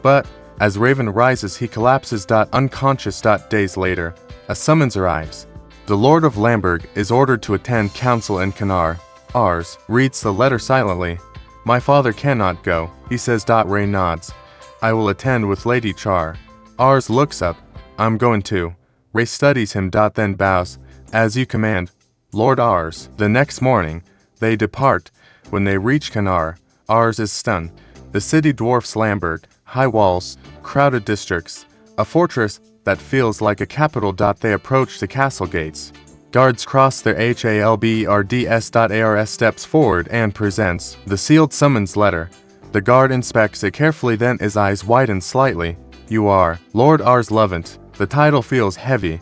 But, as Raven rises, he collapses. Unconscious. Days later, a summons arrives. The Lord of Lamberg is ordered to attend council in Kanar. Ars reads the letter silently. My father cannot go, he says. Ray nods. I will attend with Lady Char. Ars looks up. I'm going to. Ray studies him. Then bows. As you command, Lord Ars. The next morning, they depart. When they reach Kanar, Ars is stunned. The city dwarfs Lambert, high walls, crowded districts, a fortress that feels like a capital. They approach the castle gates. Guards cross their halberds. Ars steps forward and presents the sealed summons letter. The guard inspects it carefully, then his eyes widen slightly. You are Lord Ars Lovent. The title feels heavy.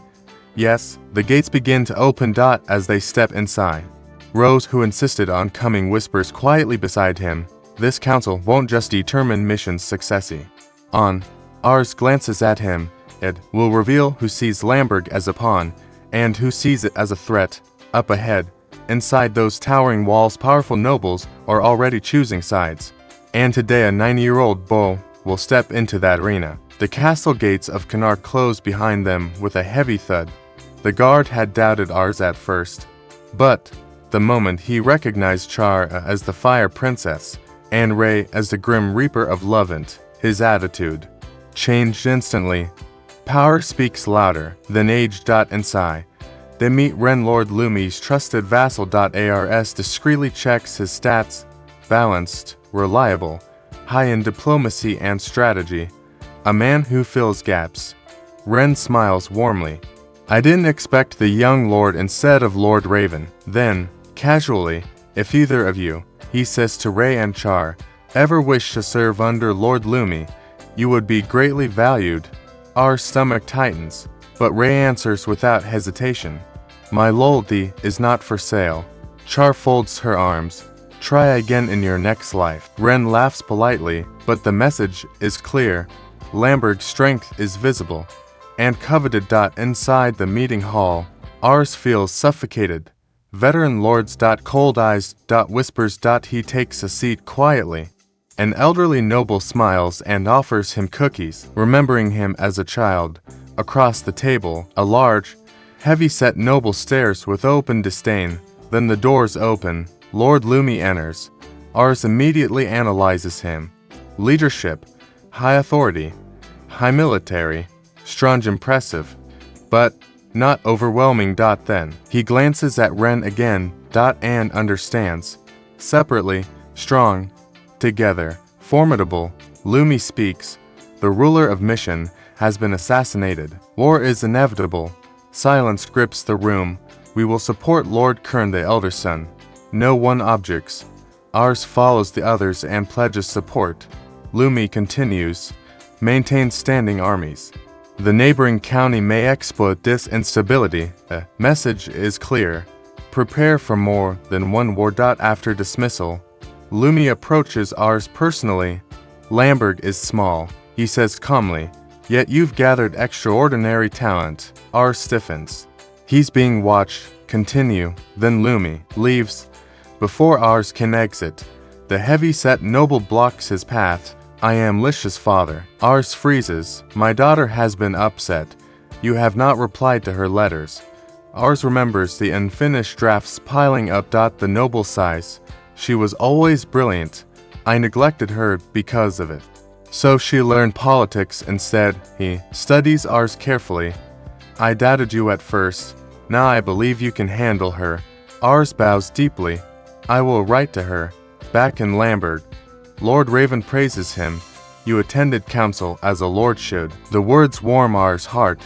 Yes, the gates begin to open. As they step inside, Rose, who insisted on coming, whispers quietly beside him, "This council won't just determine mission's success. Ars glances at him. It will reveal who sees Lamberg as a pawn and who sees it as a threat. Up ahead, inside those towering walls, powerful nobles are already choosing sides. And today a 90-year-old beau will step into that arena." The castle gates of Canar close behind them with a heavy thud. The guard had doubted Ars at first, but the moment he recognized Char as the Fire Princess and Ray as the Grim Reaper of Lovent, his attitude changed instantly. Power speaks louder than age. Inside, they meet Ren, Lord Lumi's trusted vassal. Ars discreetly checks his stats: balanced, reliable, high in diplomacy and strategy, a man who fills gaps. Ren smiles warmly. "I didn't expect the young lord instead of Lord Raven." Then, casually, "If either of you," he says to Ray and Char, "ever wish to serve under Lord Lumi, you would be greatly valued." Our stomach tightens, but Ray answers without hesitation, "My loyalty is not for sale." Char folds her arms. "Try again in your next life." Ren laughs politely, but the message is clear. Lamberg's strength is visible and coveted. Inside the meeting hall, Ars feels suffocated. Veteran lords. Cold eyes. Whispers. He takes a seat quietly. An elderly noble smiles and offers him cookies, remembering him as a child. Across the table, a large, heavy-set noble stares with open disdain. Then the doors open. Lord Lumi enters. Ars immediately analyzes him. Leadership, high authority, high military, strong, impressive, but not overwhelming. Then he glances at Ren again. And understands. Separately, strong. Together, formidable. Lumi speaks. "The ruler of Mission has been assassinated. War is inevitable." Silence grips the room. "We will support Lord Kern, the elder son." No one objects. Ars follows the others and pledges support. Lumi continues. "Maintain standing armies. The neighboring county may exploit this instability." The message is clear. Prepare for more than one war. After dismissal, Lumi approaches Ars personally. "Lamberg is small," he says calmly, "yet you've gathered extraordinary talent." Ars stiffens. "He's being watched." Continue. Then Lumi leaves. Before Ars can exit, the heavy-set noble blocks his path. "I am Lisha's father." Ars freezes. "My daughter has been upset. You have not replied to her letters." Ars remembers the unfinished drafts piling up. The noble sighs. "She was always brilliant. I neglected her because of it. So she learned politics instead." He studies Ars carefully. "I doubted you at first. Now I believe you can handle her." Ars bows deeply. "I will write to her." Back in Lamberg, Lord Raven praises him. "You attended council as a lord should." The words warm Ars' heart,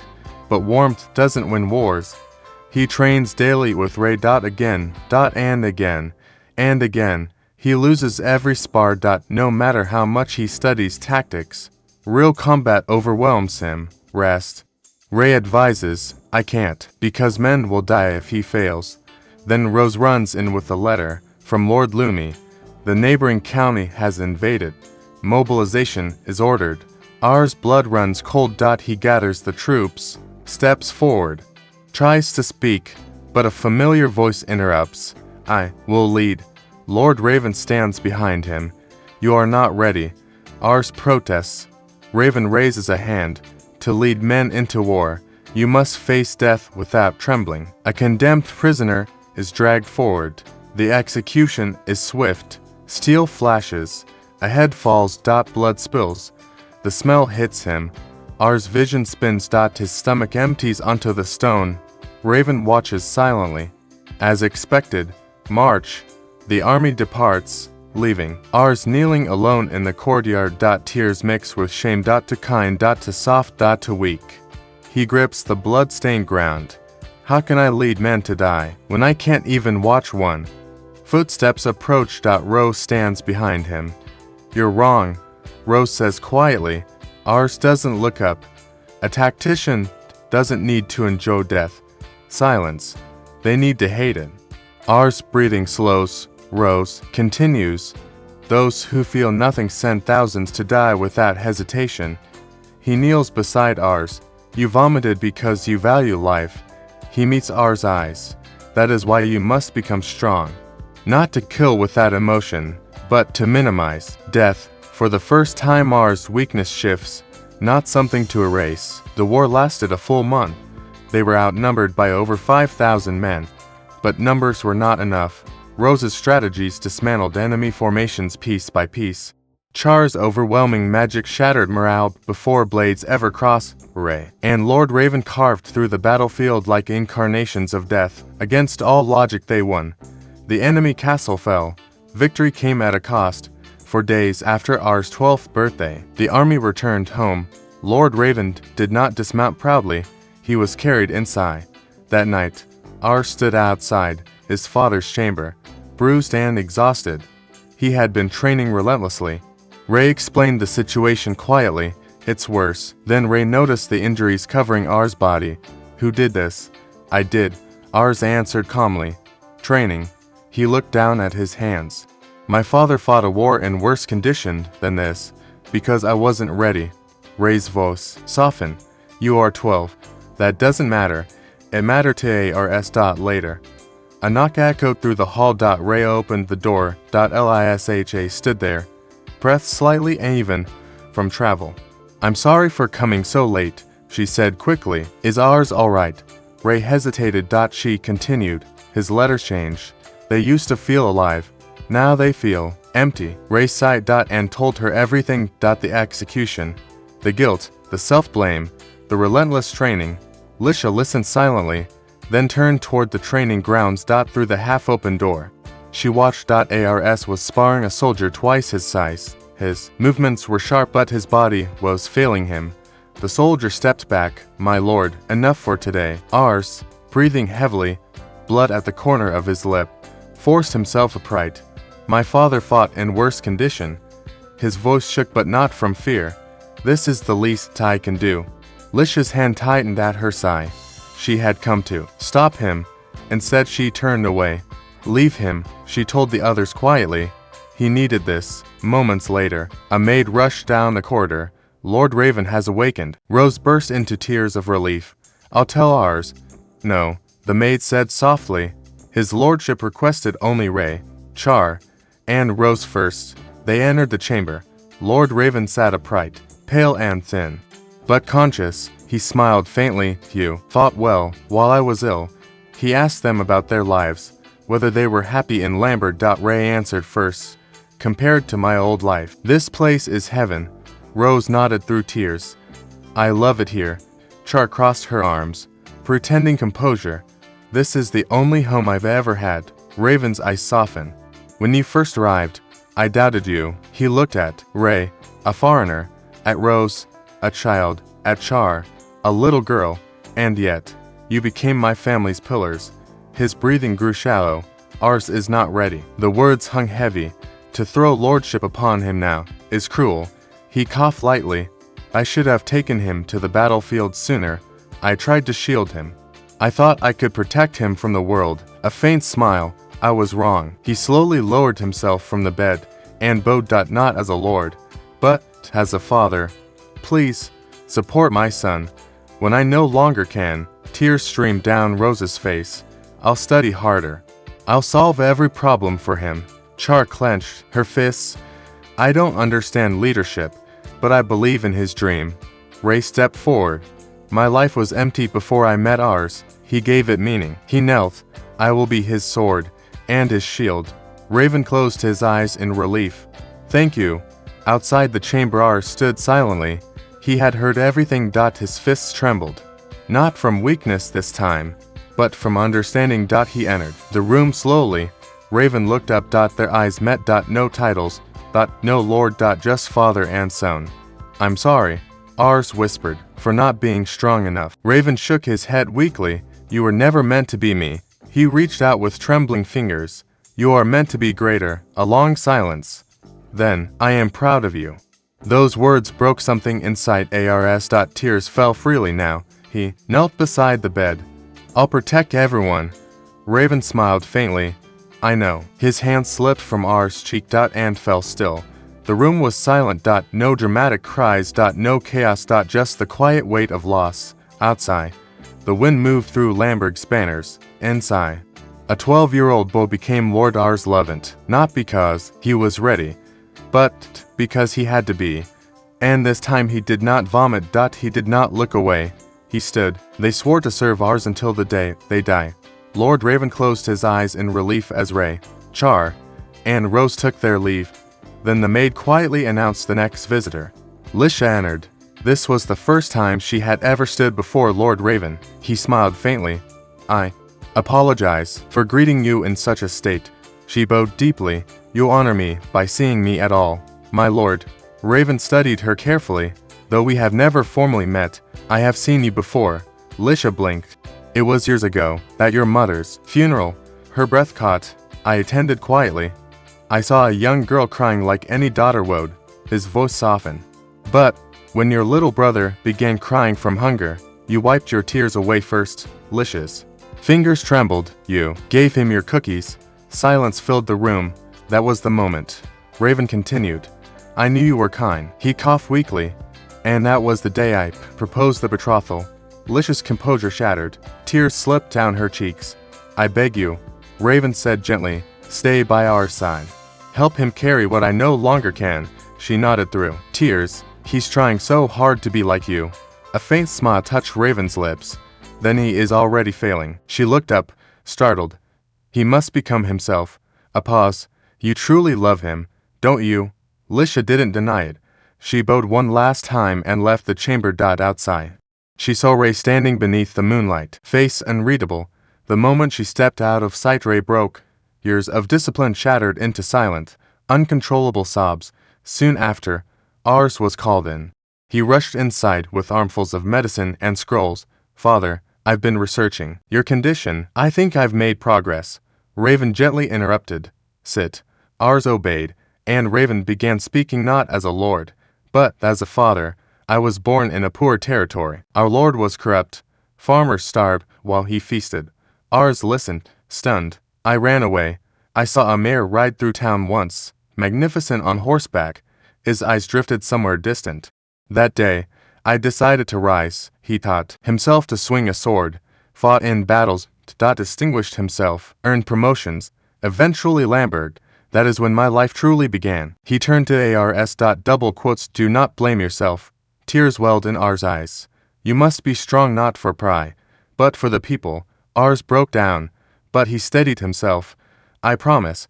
but warmth doesn't win wars. He trains daily with Ray. Again. And again. And again. He loses every spar. No matter how much he studies tactics, real combat overwhelms him. Rest. Ray advises, "I can't, because men will die if he fails." Then Rose runs in with a letter from Lord Lumi. The neighboring county has invaded. Mobilization is ordered. Ars' blood runs cold. He gathers the troops, steps forward, tries to speak, but a familiar voice interrupts. "I will lead." Lord Raven stands behind him. "You are not ready." Ars protests. Raven raises a hand. "To lead men into war, you must face death without trembling." A condemned prisoner is dragged forward. The execution is swift. Steel flashes. A head falls. Blood spills. The smell hits him. Ars' vision spins. His stomach empties onto the stone. Raven watches silently. As expected, March. The army departs, leaving Ars kneeling alone in the courtyard. Tears mix with shame. To kind. To soft. To weak. He grips the blood-stained ground. "How can I lead men to die when I can't even watch one?" Footsteps approach. Rose stands behind him. "You're wrong," Rose says quietly. Ars doesn't look up. A tactician doesn't need to enjoy death. Silence. They need to hate it. Ars breathing slows, rose, continues. Those who feel nothing send thousands to die without hesitation. He kneels beside Ars. You vomited because you value life. He meets Ars' eyes. That is why you must become strong. Not to kill without emotion, but to minimize death. For the first time Ars' weakness shifts, not something to erase. The war lasted a full month. They were outnumbered by over 5,000 men. But numbers were not enough. Rose's strategies dismantled enemy formations piece by piece. Char's overwhelming magic shattered morale before blades ever crossed Ray. And Lord Raven carved through the battlefield like incarnations of death. Against all logic they won. The enemy castle fell. Victory came at a cost. For days after Ars' 12th birthday, the army returned home. Lord Raven did not dismount proudly. He was carried inside. That night, Ars stood outside his father's chamber, bruised and exhausted. He had been training relentlessly. Ray explained the situation quietly. It's worse. Then Ray noticed the injuries covering Ars' body. Who did this? I did, Ars answered calmly. Training. He looked down at his hands. My father fought a war in worse condition than this, because I wasn't ready. Ray's voice softened. You are 12. That doesn't matter. It mattered to Ars. Later. A knock echoed through the hall. Ray opened the door. Lisha stood there, breath slightly uneven from travel. I'm sorry for coming so late, she said quickly. Is Ars alright? Ray hesitated. She continued. His letters changed. They used to feel alive. Now they feel empty. Ray sighed. And told her everything. The execution, the guilt, the self-blame, the relentless training. Lisha listened silently, then turned toward the training grounds. Through the half-open door, she watched. Ars was sparring a soldier twice his size. His movements were sharp, but his body was failing him. The soldier stepped back. My lord, enough for today. Ars, breathing heavily, blood at the corner of his lip, forced himself upright. My father fought in worse condition. His voice shook, but not from fear. This is the least I can do. Lisha's hand tightened at her side. She had come to stop him. Instead she turned away. Leave him, she told the others quietly. He needed this. Moments later, a maid rushed down the corridor. Lord Raven has awakened. Rose burst into tears of relief. I'll tell Ars. No, the maid said softly. His lordship requested only Ray, Char, and Rose first. They entered the chamber. Lord Raven sat upright, pale and thin, but conscious. He smiled faintly. You fought well while I was ill. He asked them about their lives, whether they were happy in Lambert. Ray answered first. Compared to my old life, this place is heaven. Rose nodded through tears. I love it here. Char crossed her arms, pretending composure. This is the only home I've ever had. Raven's eyes softened. When you first arrived, I doubted you. He looked at Ray, a foreigner, at Rose, a child, at Char, a little girl, and yet, you became my family's pillars. His breathing grew shallow. Ars is not ready. The words hung heavy. To throw lordship upon him now is cruel. He coughed lightly. I should have taken him to the battlefield sooner. I tried to shield him. I thought I could protect him from the world. A faint smile. I was wrong. He slowly lowered himself from the bed and bowed. Not as a lord, but as a father. Please, support my son. When I no longer can, tears streamed down Rose's face. I'll study harder. I'll solve every problem for him. Char clenched her fists. I don't understand leadership, but I believe in his dream. Ray stepped forward. My life was empty before I met Ars. He gave it meaning. He knelt. I will be his sword and his shield. Raven closed his eyes in relief. Thank you. Outside the chamber Ars stood silently. He had heard everything. His fists trembled. Not from weakness this time, but from understanding. He entered the room slowly. Raven looked up. Their eyes met. No titles. No lord. Just father and son. I'm sorry, Ars whispered, for not being strong enough. Raven shook his head weakly. You were never meant to be me. He reached out with trembling fingers. You are meant to be greater. A long silence. Then, I am proud of you. Those words broke something inside Ars. Tears fell freely now. He knelt beside the bed. I'll protect everyone. Raven smiled faintly. I know. His hand slipped from R's cheek. And fell still. The room was silent. No dramatic cries. No chaos. Just the quiet weight of loss. Outside, the wind moved through Lamberg's banners. Inside, a 12-year-old boy became Lord R's Levant, not because he was ready, but because he had to be. And this time he did not vomit. He did not look away. He stood. They swore to serve Rs until the day they die. Lord Raven closed his eyes in relief as Ray, Char, and Rose took their leave. Then the maid quietly announced the next visitor. Lisha entered. This was the first time she had ever stood before Lord Raven. He smiled faintly. I apologize for greeting you in such a state. She bowed deeply. You honor me by seeing me at all, my lord. Raven studied her carefully. Though we have never formally met, I have seen you before. Lisha blinked. It was years ago, at your mother's funeral. Her breath caught. I attended quietly. I saw a young girl crying like any daughter would. His voice softened. But when your little brother began crying from hunger, you wiped your tears away first. Lisha's fingers trembled. You gave him your cookies. Silence filled the room. That was the moment. Raven continued. I knew you were kind. He coughed weakly. And that was the day I proposed the betrothal. Lisha's composure shattered. Tears slipped down her cheeks. I beg you, Raven said gently, stay by our side. Help him carry what I no longer can. She nodded through tears. He's trying so hard to be like you. A faint smile touched Raven's lips. Then he is already failing. She looked up, startled. He must become himself. A pause. You truly love him, don't you? Lisha didn't deny it. She bowed one last time and left the chamber. Outside, she saw Ray standing beneath the moonlight, face unreadable. The moment she stepped out of sight, Ray broke. Years of discipline shattered into silent, uncontrollable sobs. Soon after, Rs was called in. He rushed inside with armfuls of medicine and scrolls. Father, I've been researching your condition. I think I've made progress. Raven gently interrupted. Sit. Rs obeyed, and Raven began speaking not as a lord, but as a father. I was born in a poor territory. Our lord was corrupt. Farmers starved while he feasted. Rs listened, stunned. I ran away. I saw a mayor ride through town once, magnificent on horseback. His eyes drifted somewhere distant. That day, I decided to rise. He taught himself to swing a sword, fought in battles, distinguished himself, earned promotions, eventually Lamberg. That is when my life truly began. He turned to Ars. Double quotes. Do not blame yourself. Tears welled in R's eyes. You must be strong not for pride, but for the people. Rs broke down, but he steadied himself. I promise,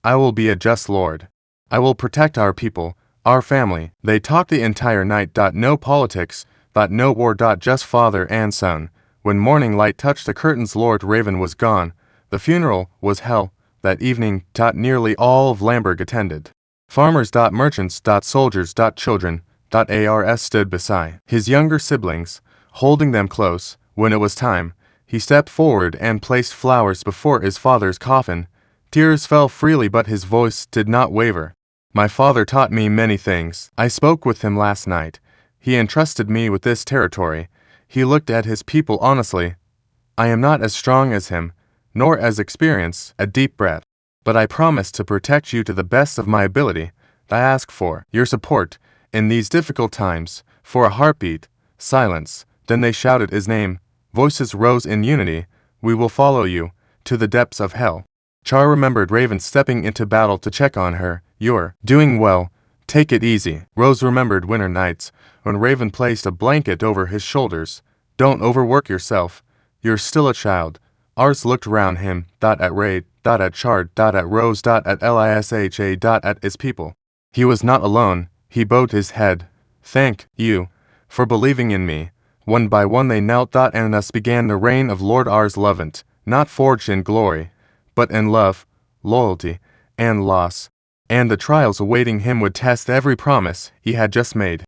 I will be a just lord. I will protect our people. Our family. They talked the entire night. No politics. No war. Just father and son. When morning light touched the curtains, Lord Raven was gone. The funeral was held that evening. Nearly all of Lamberg attended. Farmers. Merchants. Soldiers. Children. Ars stood beside his younger siblings, holding them close. When it was time, he stepped forward and placed flowers before his father's coffin. Tears fell freely, but his voice did not waver. My father taught me many things. I spoke with him last night. He entrusted me with this territory. He looked at his people honestly. I am not as strong as him, nor as experienced. A deep breath. But I promise to protect you to the best of my ability. I ask for your support in these difficult times. For a heartbeat. Silence. Then they shouted his name. Voices rose in unity. We will follow you to the depths of hell. Char remembered Raven stepping into battle to check on her. You're doing well. Take it easy. Rose remembered winter nights when Raven placed a blanket over his shoulders. Don't overwork yourself. You're still a child. Ars looked around him. At Ray. At Char. At Rose. At Lisha. At his people. He was not alone. He bowed his head. Thank you for believing in me. One by one they knelt. And thus began the reign of Lord Rs Levant, not forged in glory, but in love, loyalty, and loss. And the trials awaiting him would test every promise he had just made.